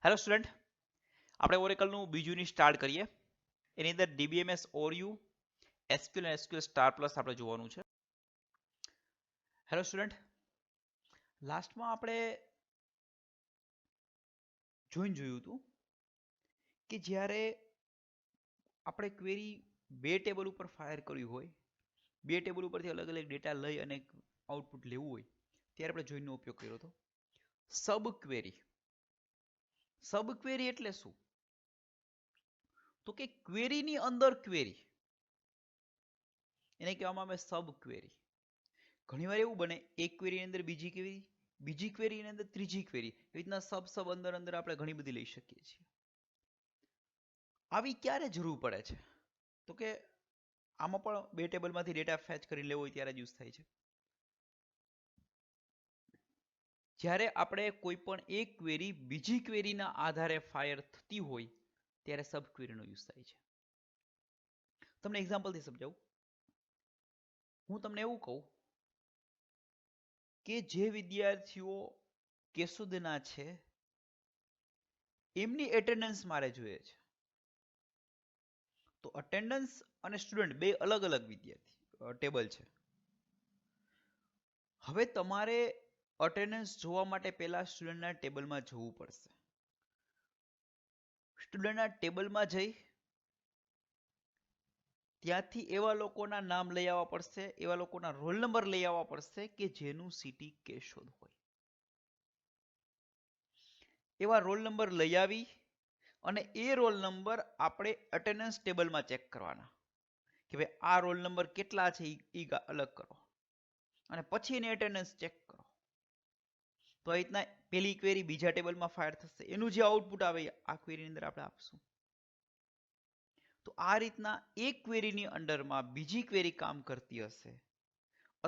Hello student, આપણે ઓરેકલનું બીજું ની સ્ટાર્ટ કરીએ. એની અંદર ડીબીએમએસ ઓરયુ એસક્યુએલ અને એસક્યુએલ સ્ટાર પ્લસ આપણે જોવાનું છે. હેલો સ્ટુડન્ટ, લાસ્ટમાં આપણે જોયું હતું કે જ્યારે આપણે ક્વેરી બે ટેબલ ઉપર ફાયર કર્યું હોય, બે ટેબલ ઉપરથી અલગ અલગ ડેટા લઈ અને આઉટપુટ લેવું હોય, ત્યારે આપણે જોઈનનો ઉપયોગ કર્યો હતો. સબ ક્વેરી એટલે શું? તો કે ક્વેરીની અંદર ક્વેરી, એને કહેવામાં આવે સબ ક્વેરી. ઘણીવાર એવું બને એક ક્વેરીની અંદર બીજી ક્વેરી, બીજી ક્વેરીની અંદર ત્રીજી ક્વેરી, એવી રીતના સબ અંદર અંદર આપણે ઘણી બધી લઈ શકીએ છીએ. આવી ક્યારે જરૂર પડે છે? તો કે આમાં પણ બે ટેબલમાંથી ડેટા ફેચ કરી લેવો હોય ત્યારે જ યુઝ થાય છે. જ્યારે આપણે કોઈ પણ એક ક્વેરી બીજી ક્વેરીના આધારે ફાયર થતી હોય ત્યારે સબ ક્વેરીનો યુઝ થાય છે. તમને એક્ઝામ્પલથી સમજાવું. હું તમને એવું કહું કે જે વિદ્યાર્થીઓ કેશોદના છે એમની એટેન્ડન્સ મારે જોઈએ છે. તો અટેન્ડન્સ અને સ્ટુડન્ટ બે અલગ અલગ વિદ્યાર્થી ટેબલ છે. હવે તમારે અટેન્ડન્સ જોવા માટે પહેલા સ્ટુડન્ટના ટેબલમાં જવું પડશે. સ્ટુડન્ટના ટેબલમાં જઈ ત્યાંથી એવા લોકોના નામ લઈ આવવા પડશે, એવા લોકોના રોલ નંબર લઈ આવવા પડશે કે જેનું સિટી કેશોદ હોય. એવા રોલ નંબર લઈ આવી અને એ રોલ નંબર આપણે અટેન્ડન્સ ટેબલમાં ચેક કરવાના કે ભાઈ આ રોલ નંબર કેટલા છે એ અલગ કરો અને પછી એની એટેન્ડન્સ ચેક કરો. તો આ રીતના પેલી ક્વેરી બીજા ટેબલમાં ફાયર થશે, એનું જે આઉટપુટ આવે આ ક્વેરીની અંદર આપણે આપશું. તો આ રીતના એક ક્વેરીની અંડરમાં બીજી ક્વેરી કામ કરતી હશે,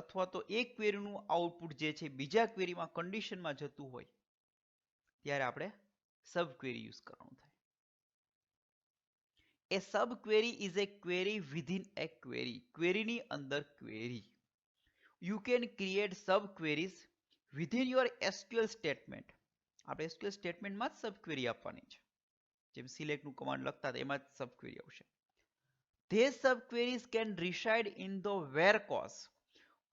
અથવા તો એક ક્વેરીનું આઉટપુટ જે છે બીજા ક્વેરીમાં કન્ડિશનમાં જતું હોય ત્યારે આપણે સબ ક્વેરી યુઝ કરવાનું થાય. A subquery is a query within a query. ક્વેરીની અંદર query. You can create subqueries within your SQL statement. આપણે SQL સ્ટેટમેન્ટમાં જ સબક્વેરી આપવાની છે. જેમ સિલેક્ટનું કમાન્ડ લખતા હતા એમાં જ સબક્વેરી આવશે. These subqueries can reside in the where clause.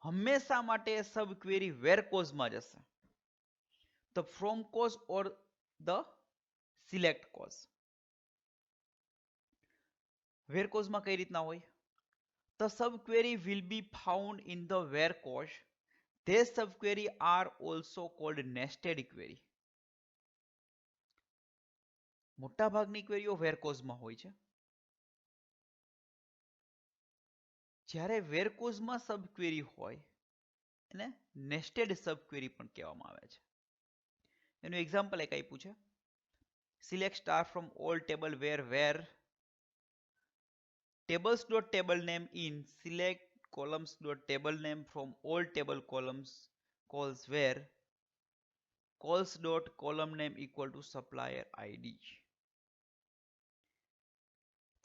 હંમેશા માટે સબક્વેરી where clauseમાં જશે. The from clause or the select clause. where clauseમાં કઈ રીતના હોય? The subquery will be found in the where clause. These subquery are also called nested query. મોટાભાગની ક્વેરીઓ where clauseમાં હોય છે. જ્યારે where clauseમાં સબક્વેરી હોય એને nested સબક્વેરી પણ કહેવામાં આવે છે. એનું એક્ઝામ્પલ એક આપ્યું છે. Select star from all table where tables.table name in select columns.table name from all table columns calls where calls.column name equal to supplier id.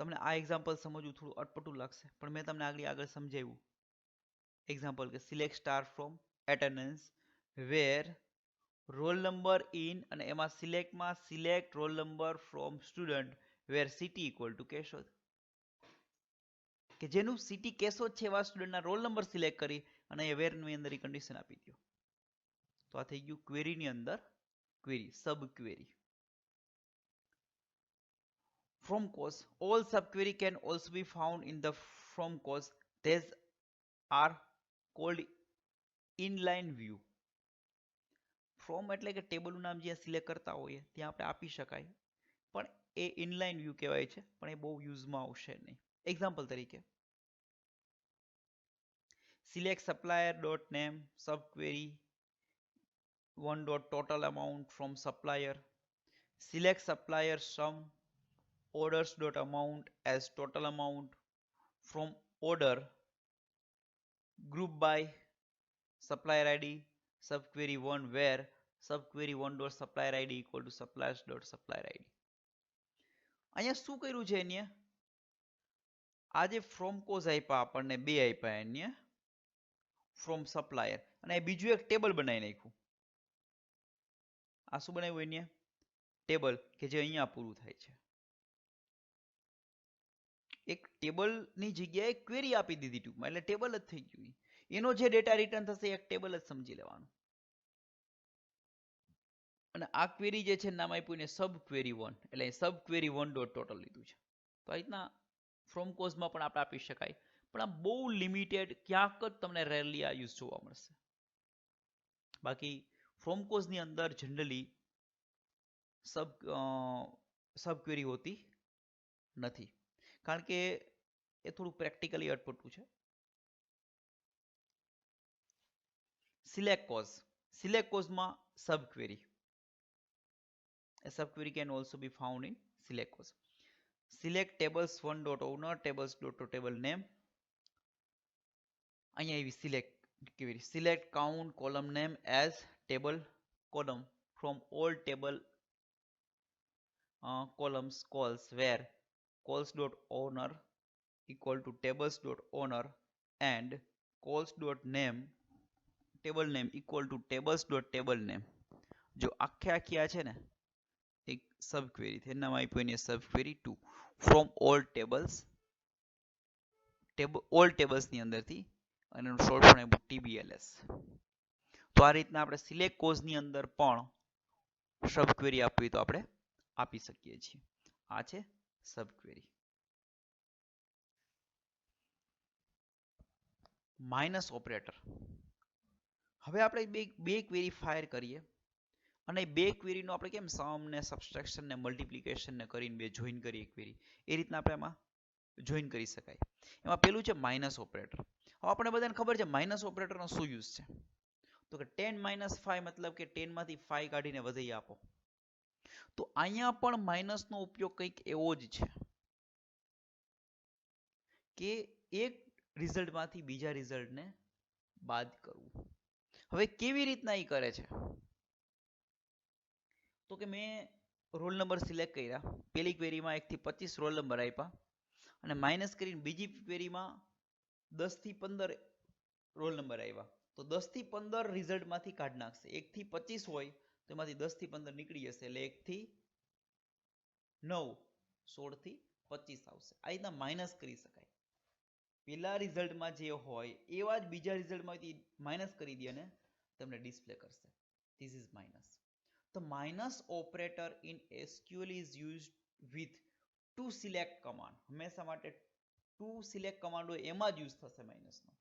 તમને આ એક્ઝામ્પલ સમજવું થોડું અટપટું લાગશે, પણ મેં તમને આગળ સમજાવ્યું. એક્ઝામ્પલ કે select star from attendance where roll number in અને એમાં સિલેક્ટમાં select roll number from student where city equal to Keshod. કે જેનું સિટી કેશોદ છે એવા સ્ટુડન્ટના રોલ નંબર સિલેક્ટ કરી અને એ વેરની અંદર એ કન્ડિશન આપી દો. તો આ થઈ ગયું ક્વેરીની અંદર query, sub query. From cause, all subquery can also be found in the from cause. These are called inline view. From એટલે કે ટેબલનું નામ જ્યાં સિલેક્ટ કરતા હોઈએ ત્યાં આપણે આપી શકાય, પણ એ ઇનલાઇન વ્યૂ કહેવાય છે, પણ એ બહુ યુઝમાં આવશે નહીં. એક્ઝામ્પલ તરીકે select supplier dot name subquery one dot total amount from supplier. Select supplier sum orders dot amount as total amount from order group by supplier id subquery 1 where subquery 1 dot supplier id equal to suppliers dot supplier id. અહીંયા શું કર્યું છે? અહીંયા આ જે from cause આપ્યા આપણને બે આપ્યા અહીંયા ફ્રોમ સપ્લાયર અને બીજું એક ટેબલ બનાવી નાખ્યું. આ શું બનાવ્યું અહીંયા? ટેબલ કે જે અહીંયા પૂરું થાય છે. એક ટેબલની જગ્યાએ ક્વેરી આપી દીધી ટૂંકમાં, એટલે ટેબલ જ થઈ ગયું. એનો જે ડેટા રિટર્ન થશે એક ટેબલ જ સમજી લેવાનું. અને આ ક્વેરી જે છે નામ આપ્યું ને સબ ક્વેરી 1, એટલે સબ ક્વેરી 1 ડોટ ટોટલ લીધું છે. તો આ રીતના ફ્રોમ કોઝમાં પણ આપણે આપી શકાય, પણ આ બહુ લિમિટેડ, ક્યાંક જ તમને રેરલી આ યુઝ જોવા મળશે. બાકી ફ્રોમ કોઝની અંદર જનરલી સબ ક્વેરી હોતી નથી, કારણ કે એ થોડું પ્રેક્ટિકલી અટપટું છે. સિલેક્ટ કોઝમાં sub query. A subquery can also be found in select cause. Select tables1.owner tables.table name. અહીંયા એવી select count column name as table column from all table columns calls where calls.owner equal to tables.owner and calls.name table name equal to tables.table name. જો આખી આ છે ને એક સબ query છે, નામ આપ્યું એને સબ ક્વેરી 2 ફ્રોમ ઓલ ટેબલ્સ ની અંદરથી, અને એનું શોર્ટ ફોર્મ આપ્યું TBLS. તો આ રીતના આપણે સિલેક્ટ કોઝ ની અંદર પણ સબ ક્વેરી આપવી તો આપણે આપી શકીએ છીએ. આ છે સબ ક્વેરી. Minus operator. હવે આપણે બે ક્વેરી ફાયર કરીએ, અને બે ક્વેરીનો આપણે કેમ સમ ને સબટ્રેક્શન ને મલ્ટીપ્લિકેશન ને કરીને બે જોઈન કરીએ ક્વેરી, એ રીતના આપણે એમાં જોઈન કરી શકાય. એમાં પેલું છે માઇનસ ઓપરેટર. હવે આપણે બધાને ખબર છે માઇનસ ઓપરેટરનો શું યુઝ છે, તો કે 10 - 5 મતલબ કે 10 માંથી 5 કાઢીને વધાઈ આપો. તો અહીંયા પણ માઇનસનો ઉપયોગ કંઈક એવો જ છે કે એક રિઝલ્ટમાંથી બીજા રિઝલ્ટને બાદ કરવું. હવે કેવી રીતના એ કરે છે, તો કે મેં રોલ નંબર સિલેક્ટ કર્યા, પેલી ક્વેરીમાં 1 થી 25 રોલ નંબર આપ્યા, અને માઇનસ કરીને બીજી ક્વેરીમાં 10 થી 15 રોલ નંબર આવ્યા, તો 10 થી 15 રિઝલ્ટમાંથી કાઢી નાખશે. 1 થી 25 હોય તો એમાંથી 10 થી 15 નીકળી જશે, એટલે 1 થી 9, 16 થી 25 આવશે. આ રીતના માઇનસ કરી શકાય. પેલા રિઝલ્ટમાં જે હોય એવા જ બીજા રિઝલ્ટમાંથી માઇનસ કરી દે અને તમને ડિસ્પ્લે કરશે. This is minus. The minus operator in SQL is used with to select command. હંમેશા માટે to select command હોય એમાં જ યુઝ થશે માઇનસનો.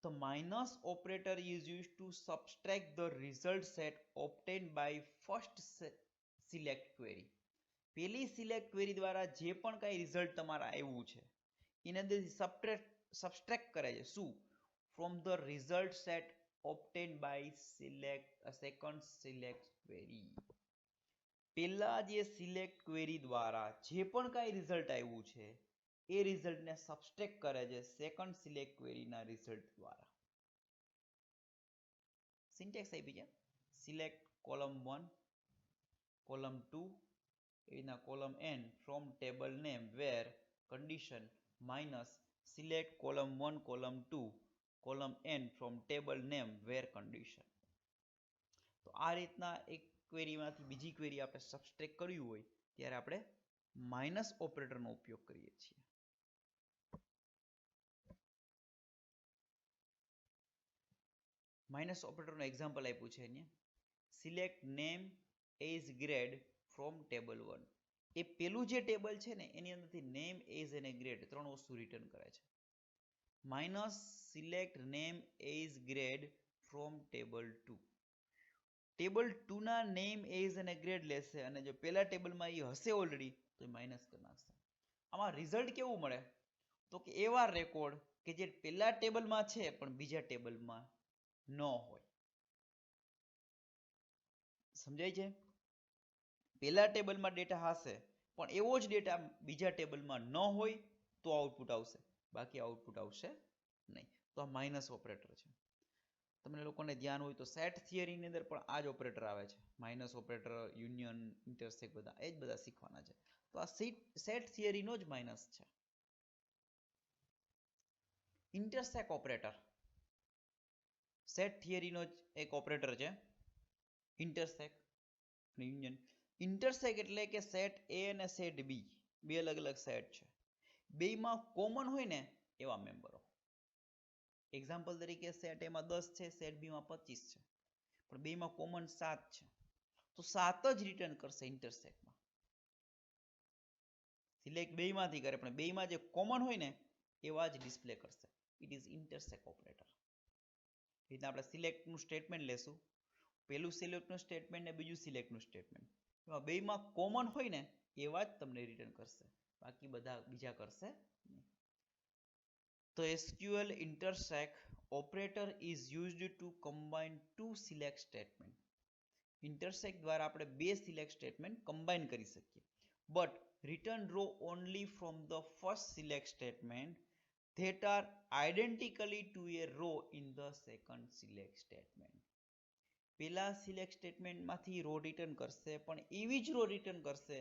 The minus operator is used to subtract the result set obtained by first select query. પેલી select query દ્વારા જે પણ કઈ રિઝલ્ટ તમારે આવ્યું છે એના અંદરથી સબટ્રેક્ટ કરે છે. શું? From the result set obtained by second select query. પેલા જે સિલેક્ટ ક્વેરી દ્વારા જે પણ કાંઈ રિઝલ્ટ આવ્યું છે એ રિઝલ્ટને સબટ્રેક્ટ કરે છે સેકન્ડ સિલેક્ટ ક્વેરીના રિઝલ્ટ દ્વારા. સિન્ટેક્સ આપી છે સિલેક્ટ કોલમ 1 કોલમ 2 એના column n from table name where condition minus select column 1 column 2 column n from table name where condition. તો આ રીતના એક ક્વેરીમાંથી બીજી ક્વેરી આપણે સબટ્રેક્ટ કર્યું હોય ત્યારે આપણે માઇનસ ઓપરેટરનો ઉપયોગ કરીએ છીએ. માઇનસ ઓપરેટરનું એક્ઝામ્પલ આપ્યું છે અહીંયા, select name as grade from table 1. એ પેલું જે ટેબલ છે ને એની અંદરથી નેમ એઝ અને ગ્રેડ ત્રણ વસ્તુ રિટર્ન કરે છે. Minus select name as grade from table 2. Table 2 ના નેમ એઝ અને ગ્રેડ લેશે, અને જો પેલા ટેબલમાં એ હશે ઓલરેડી તો એ માઇનસ કરી નાખશે. આમાં રિઝલ્ટ કેવું મળે, તો કે એવા રેકોર્ડ કે જે પેલા ટેબલમાં છે પણ બીજા ટેબલમાં ન હોય. સમજાય છે? પેલા ટેબલમાં ડેટા હશે પણ એવો જ ડેટા બીજા ટેબલમાં ન હોય તો આઉટપુટ આવશે, બાકી આઉટપુટ આવશે નહીં. તો આ માઇનસ ઓપરેટર છે. તમને લોકોને ધ્યાન હોય તો સેટ થિયરીની અંદર પણ આ જ ઓપરેટર આવે છે. માઇનસ ઓપરેટર, યુનિયન, ઇન્ટરસેક્ટ બધા એ જ બધા શીખવાના છે. તો આ સેટ થિયરીનો જ માઇનસ છે. ઇન્ટરસેક્ટ ઓપરેટર સેટ થિયરીનો જ એક ઓપરેટર છે. ઇન્ટરસેક્ટ અને યુનિયન. ઇન્ટરસેક્ટ એટલે કે સેટ એ અને સેટ બી બે અલગ અલગ સેટ છે, બેમાં કોમન હોય ને એવા મેમ્બરો. એક્ઝામ્પલ તરીકે સેટ એમાં 10 છે, સેટ બીમાં 25 છે, પણ બેમાં કોમન 7 છે, તો 7 જ રિટર્ન કરશે ઇન્ટરસેક્ટમાં. સિલેક્ટ બેમાંથી કરે પણ બેમાં જે કોમન હોય ને એવા જ ડિસ્પ્લે કરશે. It is intersect operator. એટલે આપણે સિલેક્ટનું સ્ટેટમેન્ટ લેશું, પહેલું સિલેક્ટનું સ્ટેટમેન્ટ ને બીજું સિલેક્ટનું સ્ટેટમેન્ટ, એમાં બેમાં કોમન હોય ને એવા જ તમને રિટર્ન કરશે, બાકી બધા બીજા કરશે નહીં. તો SQL intersect operator is used to combine two select statement. intersect દ્વારા આપણે બે select statement combine કરી શકીએ, but return row only from the first select statement that are identically to a row in the second select statement. પેલા select સ્ટેટમેન્ટમાંથી row return કરશે, પણ એવી જ રો રિટર્ન કરશે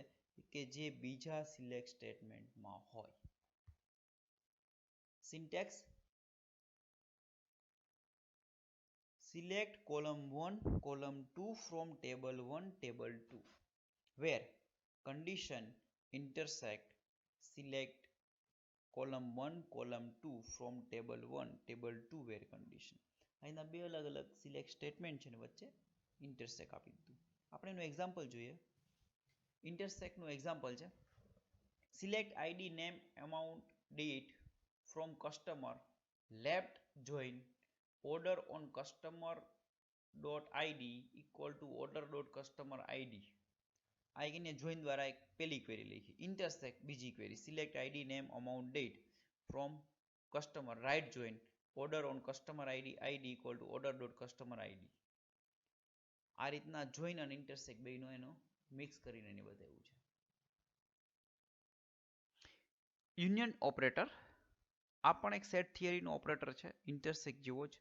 કે જે બીજા સિલેક્ટ સ્ટેટમેન્ટમાં હોય. Syntax: select column 1 column 2 from table 1 table 2 where condition intersect select column 1 column 2 from table 1 table 2 where condition. અહીંના બે અલગ અલગ સિલેક્ટ સ્ટેટમેન્ટ છે ને વચ્ચે ઇન્ટરસેક્ટ આપી દીધું. આપણે એનું એક્ઝામ્પલ જોઈએ. ઇન્ટરસેક્ટનું એક્ઝામ્પલ છે select ID name amount date from customer left join order on customer.id equal to order.customer.id. આ એને જોઈન દ્વારા એક પેલી ક્વેરી લખી. ઇન્ટરસેક્ટ બીજી query select ID name amount date from customer right join order on customer.id equal to order.customer.id. આ રીતના join અને ઇન્ટરસેક્ટ બેનો એનો મિક્સ કરીને એને બતાવ્યું છે. યુનિયન ઓપરેટર આ પણ એક સેટ થિયરીનો ઓપરેટર છે, ઇન્ટરસેક્ટ જેવો જ.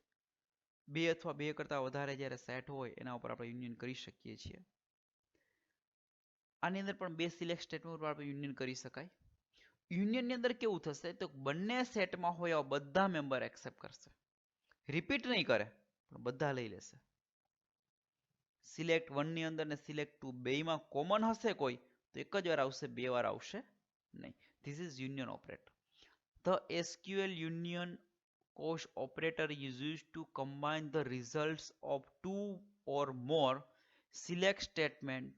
બે અથવા બે કરતાં વધારે જ્યારે સેટ હોય એના ઉપર આપણે યુનિયન કરી શકીએ છીએ. આની અંદર પણ બે સિલેક્ટ સ્ટેટમેન્ટ ઉપર આપણે યુનિયન કરી શકાય. યુનિયનની અંદર કેવું થશે તો બંને સેટમાં હોય એવા બધા મેમ્બર એક્સેપ્ટ કરશે, રિપીટ નહીં કરે પણ બધા લઈ લેશે. સિલેક્ટ 1 ની અંદર ને સિલેક્ટ 2 બેમાં કોમન હશે કોઈ તો એક જ વાર આવશે, બે વાર આવશે નહીં. This is union operator. The SQL union cost operator is used to combine the results of two or more select statements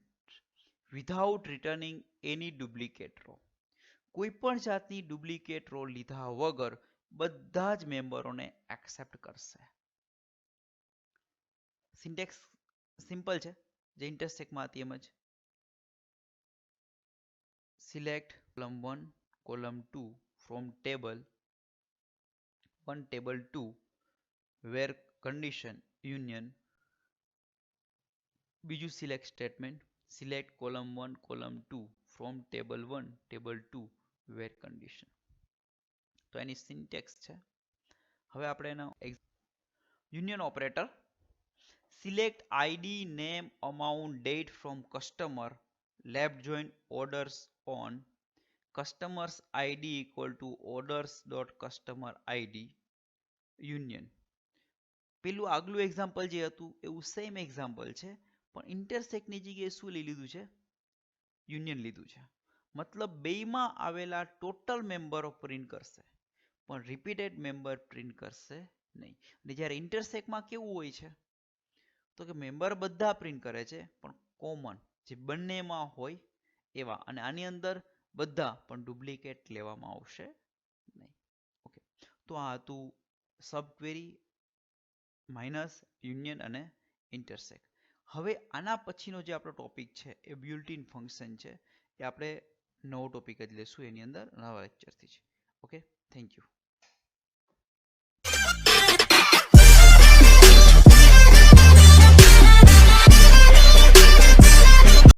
without returning any duplicate row. કોઈ પણ જાતની ડુપ્લિકેટ રો લીધા વગર બધા જ મેમ્બરોને એક્સેપ્ટ કરશે. સિન્ટેક્સ સિમ્પલ છે, જે ઇન્ટરસેક્ટમાં હતી એમ જ. Select column 1 column 2 from table 1 table 2 where condition union બીજું select statement select column 1 column 2 from table 1 table 2 where condition. તો એની સિન્ટેક્સ છે. હવે આપણે એનો union operator select ID name amount date from customer left join orders on customers ID equal to orders.customer ID union. પેલું આગલું example જે હતું એવું સેમ એક્ઝામ્પલ છે, પણ ઇન્ટરસેક્ટની જગ્યાએ શું લઈ લીધું છે? યુનિયન લીધું છે. મતલબ બેમાં આવેલા ટોટલ મેમ્બરો પ્રિન્ટ કરશે પણ રિપીટેડ મેમ્બર પ્રિન્ટ કરશે નહીં. અને જ્યારે ઇન્ટરસેક્ટમાં કેવું હોય છે તો કે મેમ્બર બધા પ્રિન્ટ કરે છે પણ કોમન જે બંનેમાં હોય એવા, અને આની અંદર બધા પણ ડુપ્લિકેટ લેવામાં આવશે નહીં. ઓકે, તો આ હતું સબ ક્વેરી માઇનસ યુનિયન અને ઇન્ટરસેક્ટ. હવે આના પછીનો જે આપણો ટોપિક છે એ બિલ્ટ-ઇન ફંક્શન છે, એ આપણે નવો ટોપિક જ લેશું એની અંદર નવા લેક્ચરથી જ. Okay, thank you.